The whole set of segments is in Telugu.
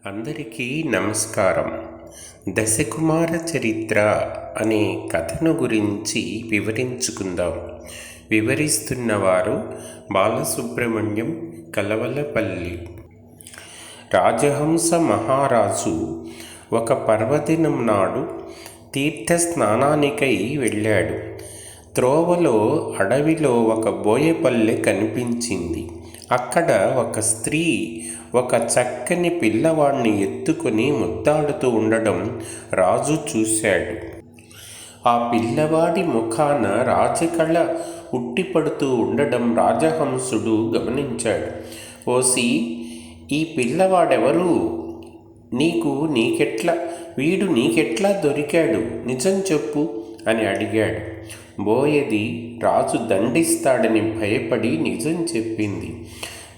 అందరికీ నమస్కారం. దశకుమార చరిత్ర అనే కథను గురించి వివరించుకుందాం. వివరిస్తున్నవారు బాలసుబ్రహ్మణ్యం కలవలపల్లి. రాజహంస మహారాజు ఒక పర్వదినం నాడు తీర్థ స్నానానికై వెళ్ళాడు. త్రోవలో అడవిలో ఒక బోయపల్లె కనిపించింది. అక్కడ ఒక స్త్రీ ఒక చక్కని పిల్లవాడిని ఎత్తుకొని ముద్దాడుతూ ఉండడం రాజు చూశాడు. ఆ పిల్లవాడి ముఖాన రాజకళ ఉట్టిపడుతూ ఉండడం రాజహంసుడు గమనించాడు. ఓసి, ఈ పిల్లవాడెవరు? వీడు నీకెట్లా దొరికాడు? నిజం చెప్పు అని అడిగాడు. బోయది రాజు దండిస్తాడని భయపడి నిజం చెప్పింది.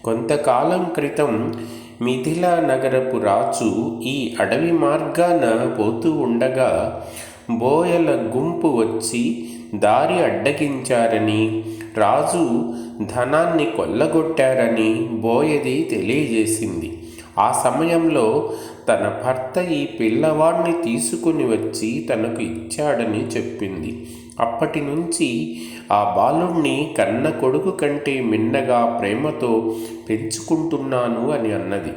కొంతకాలం క్రితం మిథిలా నగరపు రాజు ఈ అడవి మార్గాన పోతూ ఉండగా బోయల గుంపు వచ్చి దారి అడ్డగించారని, రాజు ధనాన్ని కొల్లగొట్టారని బోయది తెలియజేసింది. ఆ సమయంలో తన భర్త ఈ పిల్లవాడిని తీసుకుని వచ్చి తనకు ఇచ్చాడని చెప్పింది. అప్పటి నుంచి ఆ బాలుణ్ణి కన్న కొడుకు కంటే మిన్నగా ప్రేమతో పెంచుకుంటున్నాను అని అన్నది.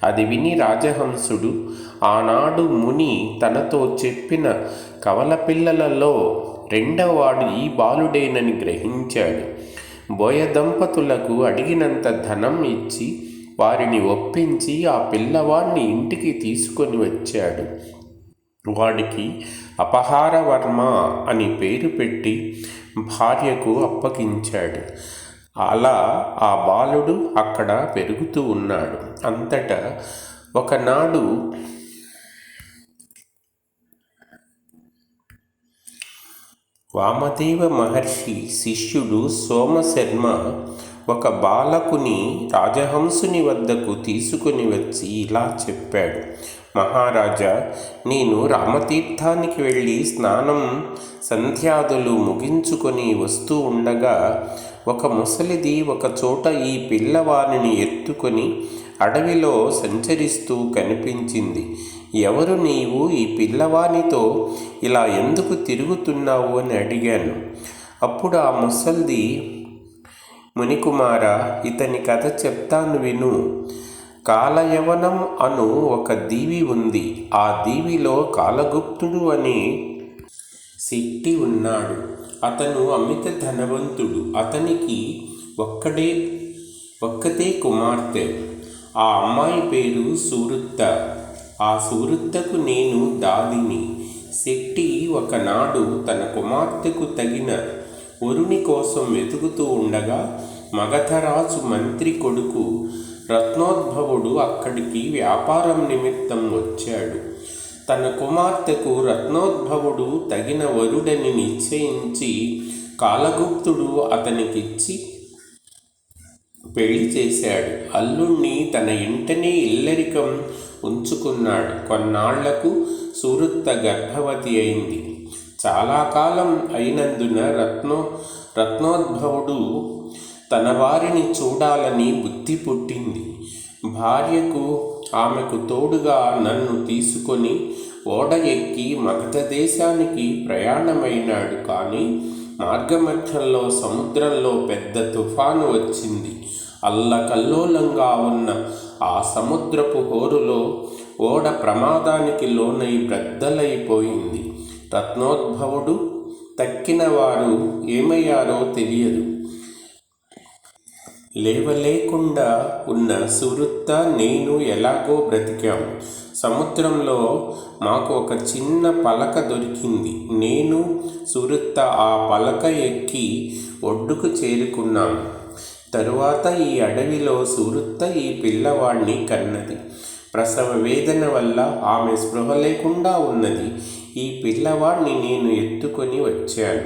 అది విని రాజహంసుడు ఆనాడు ముని తనతో చెప్పిన కవల పిల్లలలో రెండవవాడు ఈ బాలుడేనని గ్రహించాడు. బోయ దంపతులకు అడిగినంత ధనం ఇచ్చి వారిని ఒప్పించి ఆ పిల్లవాడిని ఇంటికి తీసుకొని వచ్చాడు. వాడికి అపహారవర్మ అని పేరు పెట్టి భార్యకు అప్పగించాడు. అలా ఆ బాలుడు అక్కడ పెరుగుతూ ఉన్నాడు. అంతటా ఒకనాడు వామదేవ మహర్షి శిష్యుడు సోమశర్మ ఒక బాలకుని రాజహంసుని వద్దకు తీసుకుని వచ్చి ఇలా చెప్పాడు. మహారాజా, నేను రామతీర్థానికి వెళ్ళి స్నానం సంధ్యాదులు ముగించుకొని వస్తూ ఉండగా ఒక ముసలిది ఒక చోట ఈ పిల్లవాడిని ఎత్తుకొని అడవిలో సంచరిస్తూ కనిపించింది. ఎవరు నీవు? ఈ పిల్లవానితో ఇలా ఎందుకు తిరుగుతున్నావు అని అడిగాను. అప్పుడు ఆ ముసల్ది, మునికుమార, ఇతని కథ చెప్తాను విను. కాలయవనం అను ఒక దీవి ఉంది. ఆ దీవిలో కాలగుప్తుడు అనే శెట్టి ఉన్నాడు. అతను అమిత ధనవంతుడు. అతనికి ఒక్కతే కుమార్తె. ఆ అమ్మాయి పేరు సూరుత్త. ఆ సూరుత్తకు నేను దాదిని. శెట్టి ఒకనాడు తన కుమార్తెకు తగిన వరుని కోసం వెతుకుతూ ఉండగా మగధరాజు మంత్రి కొడుకు రత్నోద్భవుడు అక్కడికి వ్యాపారం నిమిత్తం వచ్చాడు. తన కుమార్తెకు రత్నోద్భవుడు తగిన వరుడని నిశ్చయించి కాలగుప్తుడు అతనికిచ్చి పెళ్లి చేశాడు. అల్లుణ్ణి తన ఇంటనే ఇల్లరికం ఉంచుకున్నాడు. కొన్నాళ్లకు సూరుత్త గర్భవతి అయింది. చాలా కాలం అయినందున రత్నోద్భవుడు తన వారిని చూడాలని బుద్ధి పుట్టింది. భార్యకు ఆమెకు తోడుగా నన్ను తీసుకొని ఓడ ఎక్కి మగధ దేశానికి ప్రయాణమైనాడు. కానీ మార్గమధ్యంలో సముద్రంలో పెద్ద తుఫాను వచ్చింది. అల్లకల్లోలంగా ఉన్న ఆ సముద్రపు హోరులో ఓడ ప్రమాదానికి లోనై బ్రద్దలైపోయింది. రత్నోద్భవుడు తక్కిన వారు ఏమయ్యారో తెలియదు. లేవలేకుండా ఉన్న సూరుత్త నేను ఎలాగో బ్రతికాం. సముద్రంలో మాకు ఒక చిన్న పలక దొరికింది. నేను సూరుత్త ఆ పలక ఎక్కి ఒడ్డుకు చేరుకున్నాం. తరువాత ఈ అడవిలో సూరుత్త ఈ పిల్లవాడిని కన్నది. ప్రసవ వేదన వల్ల ఆమె స్పృహ లేకుండా ఉన్నది. ఈ పిల్లవాడిని నేను ఎత్తుకొని వచ్చాను.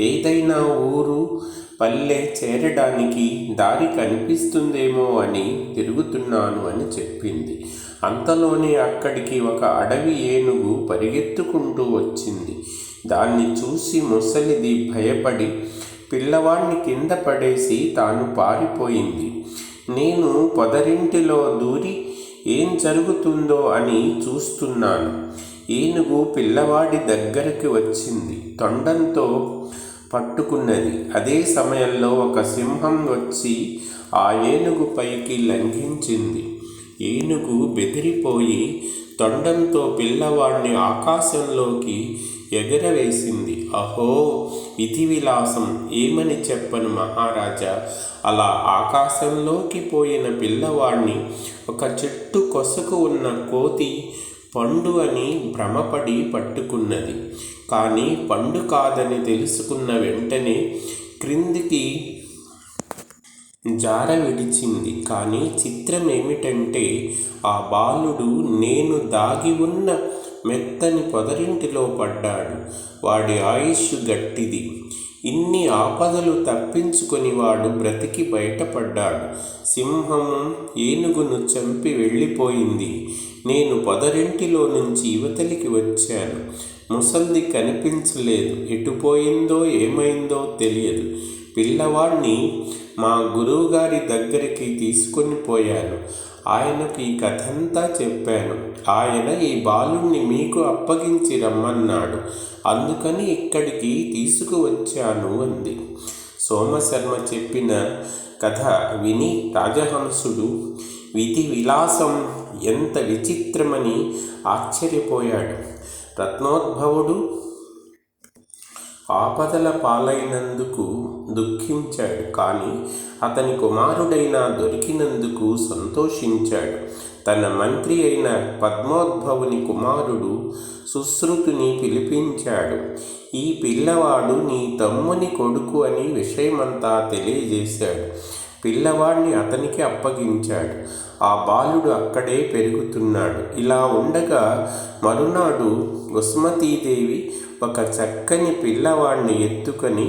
ఏదైనా ఊరు పల్లె చేరడానికి దారి కనిపిస్తుందేమో అని తిరుగుతున్నాను అని చెప్పింది. అంతలోనే అక్కడికి ఒక అడవి ఏనుగు పరిగెత్తుకుంటూ వచ్చింది. దాన్ని చూసి ముసలిది భయపడి పిల్లవాడిని కింద పడేసి తాను పారిపోయింది. నేను పొదరింటిలో దూరి ఏం జరుగుతుందో అని చూస్తున్నాను. ఏనుగు పిల్లవాడి దగ్గరికి వచ్చింది. తొండంతో పట్టుకున్నది. అదే సమయంలో ఒక సింహం వచ్చి ఆ ఏనుగు పైకి లంఘించింది. ఏనుగు బెదిరిపోయి తొండంతో పిల్లవాడిని ఆకాశంలోకి ఎగరవేసింది. అహో విధి విలాసం! ఏమని చెప్పను మహారాజా. అలా ఆకాశంలోకి పోయిన పిల్లవాడిని ఒక చెట్టు కొసకు ఉన్న కోతి పండు అని భ్రమపడి పట్టుకున్నది. కానీ పండు కాదని తెలుసుకున్న వెంటనే క్రిందికి జార విడిచింది. కానీ చిత్రం ఏమిటంటే ఆ బాలుడు నేను దాగి ఉన్న మెత్తని పొదరింటిలో పడ్డాడు. వాడి ఆయుష్ గట్టిది. ఇన్ని ఆపదలు తప్పించుకొని వాడు బ్రతికి బయటపడ్డాడు. సింహం ఏనుగును చంపి వెళ్ళిపోయింది. నేను పొదరింటిలో నుంచి యువతలికి వచ్చాను. ముసల్ది కనిపించలేదు. ఎటుపోయిందో ఏమైందో తెలియదు. పిల్లవాడిని మా గురువుగారి దగ్గరికి తీసుకొని పోయాను. ఆయనకు ఈ కథంతా చెప్పాను. ఆయన ఈ బాలుణ్ణి మీకు అప్పగించి రమ్మన్నాడు. అందుకని ఇక్కడికి తీసుకువచ్చాను అంది. సోమశర్మ చెప్పిన కథ విని రాజహంసుడు విధి విలాసం ఎంత విచిత్రమని ఆశ్చర్యపోయాడు. రత్నోద్భవుడు ఆపదల పాలైనందుకు దుఃఖించాడు. కానీ అతని కుమారుడైన దొరికినందుకు సంతోషించాడు. తన మంత్రి అయిన పద్మోద్భవుని కుమారుడు సుశ్రుతుని పిలిపించాడు. ఈ పిల్లవాడు నీ తమ్ముని కొడుకు అని విషయమంతా తెలియజేశాడు. పిల్లవాడిని అతనికి అప్పగించాడు. ఆ బాలుడు అక్కడే పెరుగుతున్నాడు. ఇలా ఉండగా మరునాడు వసుమతీదేవి ఒక చక్కని పిల్లవాడిని ఎత్తుకొని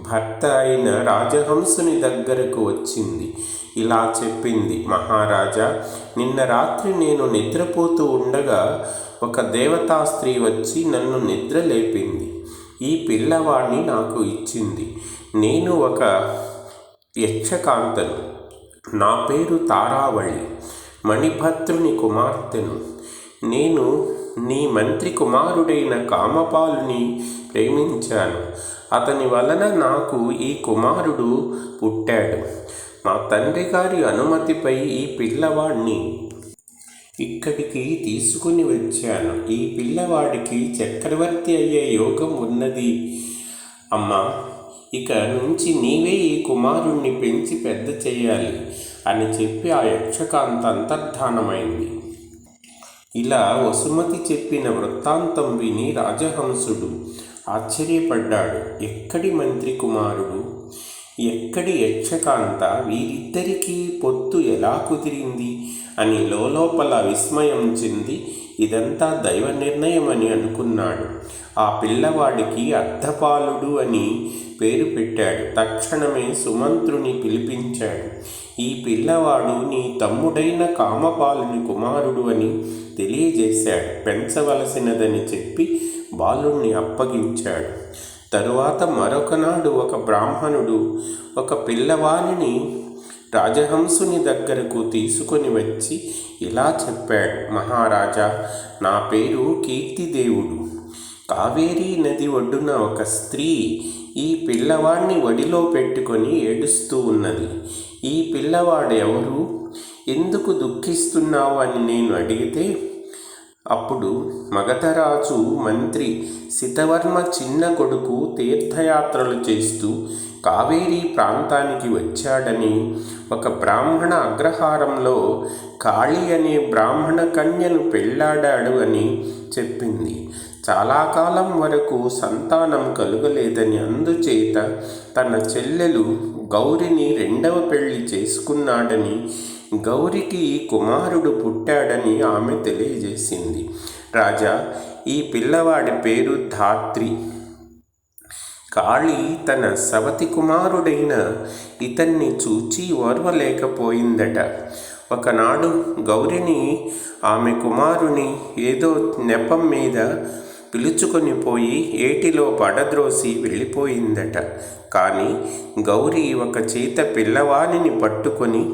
భర్త అయిన రాజహంసుని దగ్గరకు వచ్చింది. ఇలా చెప్పింది, మహారాజా, నిన్న రాత్రి నేను నిద్రపోతూ ఉండగా ఒక దేవతా స్త్రీ వచ్చి నన్ను నిద్ర లేపింది. ఈ పిల్లవాడిని నాకు ఇచ్చింది. నేను ఒక యక్షకాంతను. నా పేరు తారావళి, మణిభద్రుని కుమార్తెను. నేను నీ మంత్రి కుమారుడైన కామపాలుని ప్రేమించాను. అతని వలన నాకు ఈ కుమారుడు పుట్టాడు. మా తండ్రి గారి అనుమతిపై ఈ పిల్లవాడిని ఇక్కడికి తీసుకుని వచ్చాను. ఈ పిల్లవాడికి చక్రవర్తి అయ్యే యోగం ఉన్నది. అమ్మా, ఇక నుంచి నీవే ఈ కుమారుణ్ణి పెంచి పెద్ద చేయాలి అని చెప్పి ఆ యక్షకాంత అంతర్ధానమైంది. ఇలా వసుమతి చెప్పిన వృత్తాంతం విని రాజహంసుడు ఆశ్చర్యపడ్డాడు. ఎక్కడి మంత్రి కుమారుడు, ఎక్కడి యక్షకాంత, వీరిద్దరికీ పొత్తు ఎలా కుదిరింది అని లోపల విస్మయం చెంది ఇదంతా దైవ నిర్ణయం అని అనుకున్నాడు. ఆ పిల్లవాడికి అర్ధపాలుడు అని పేరు పెట్టాడు. తక్షణమే సుమంత్రుని పిలిపించాడు. ఈ పిల్లవాడు నీ తమ్ముడైన కామపాలుని కుమారుడు అని తెలియజేశాడు. పెంచవలసినదని చెప్పి బాలుణ్ణి అప్పగించాడు. తరువాత మరొకనాడు ఒక బ్రాహ్మణుడు ఒక పిల్లవానిని రాజహంసుని దగ్గరకు తీసుకొని వచ్చి ఇలా చెప్పాడు, మహారాజా, నా పేరు కీర్తిదేవుడు. కావేరీ నది ఒడ్డున ఒక స్త్రీ ఈ పిల్లవాడిని ఒడిలో పెట్టుకొని ఏడుస్తూ ఉన్నది. ఈ పిల్లవాడు ఎవరు, ఎందుకు దుఃఖిస్తున్నావు అని నేను అడిగితే అప్పుడు మగధరాజు మంత్రి శితవర్మ చిన్న కొడుకు తీర్థయాత్రలు చేస్తూ కావేరీ ప్రాంతానికి వచ్చాడని, ఒక బ్రాహ్మణ అగ్రహారంలో కాళీ అనే బ్రాహ్మణ కన్యను పెళ్ళాడాడు అని చెప్పింది. చాలా కాలం వరకు సంతానం కలుగలేదని, అందుచేత తన చెల్లెలు గౌరిని రెండవ పెళ్లి చేసుకున్నాడని, గౌరికి ఈ కుమారుడు పుట్టాడని ఆమె తెలియజేసింది. రాజా, ఈ పిల్లవాడి పేరు ధాత్రి. కాళీ తన సవతి కుమారుడైన ఇతన్ని చూచి ఓర్వలేకపోయిందట. ఒకనాడు గౌరిని ఆమె కుమారుని ఏదో నెపం మీద పిలుచుకొని పోయి ఏటిలో పడద్రోసి వెళ్ళిపోయిందట. కానీ గౌరి ఒక చేత పిల్లవానిని పట్టుకొని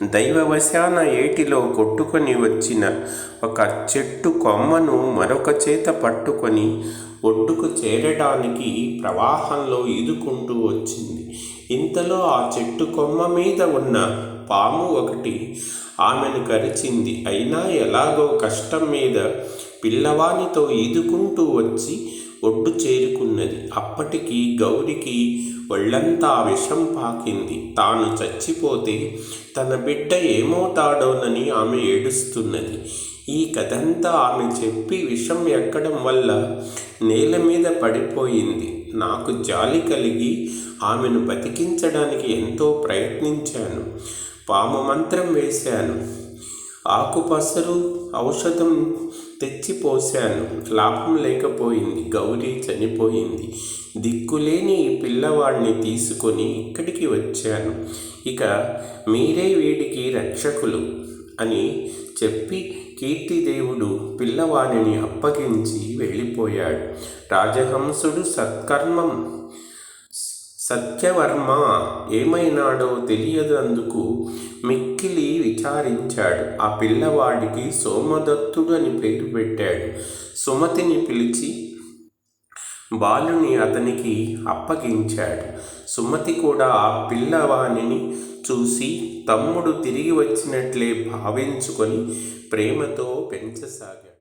దైవవశాన ఏటిలో కొట్టుకొని వచ్చిన ఒక చెట్టు కొమ్మను మరొక చేత పట్టుకొని ఒడ్డుకు చేరడానికి ప్రవాహంలో ఈదుకుంటూ వచ్చింది. ఇంతలో ఆ చెట్టు కొమ్మ మీద ఉన్న పాము ఒకటి ఆమెను కరిచింది. అయినా ఎలాగో కష్టం మీద పిల్లవానితో ఈదుకుంటూ వచ్చి ఒడ్డు చేరుకున్నది. అప్పటికి గౌరికి ఒళ్ళంతా విషం పాకింది. తాను చచ్చిపోతే తన బిడ్డ ఏమవుతాడోనని ఆమె ఏడుస్తున్నది. ఈ కథంతా ఆమె చెప్పి విషం ఎక్కడం వల్ల నేల మీద పడిపోయింది. నాకు జాలి కలిగి ఆమెను బతికించడానికి ఎంతో ప్రయత్నించాను. పాము మంత్రం వేశాను. ఆకుపసరు ఔషధం తెచ్చి పోశాను. లాభం లేకపోయింది. గౌరీ చనిపోయింది. దిక్కులేని ఈ పిల్లవాడిని తీసుకొని ఇక్కడికి వచ్చాను. ఇక మీరే వీడికి రక్షకులు అని చెప్పి కీర్తిదేవుడు పిల్లవాడిని అప్పగించి వెళ్ళిపోయాడు. రాజహంసుడు సత్యవర్మ ఏమైనాడో తెలియదందుకు మిక్కిలి విచారించాడు. ఆ పిల్లవాడికి సోమదత్తుడు అని పేరు పెట్టాడు. సుమతిని పిలిచి బాలుని అతనికి అప్పగించాడు. సుమతి కూడా ఆ పిల్లవానిని చూసి తమ్ముడు తిరిగి వచ్చినట్లే భావించుకొని ప్రేమతో పెంచసాగాడు.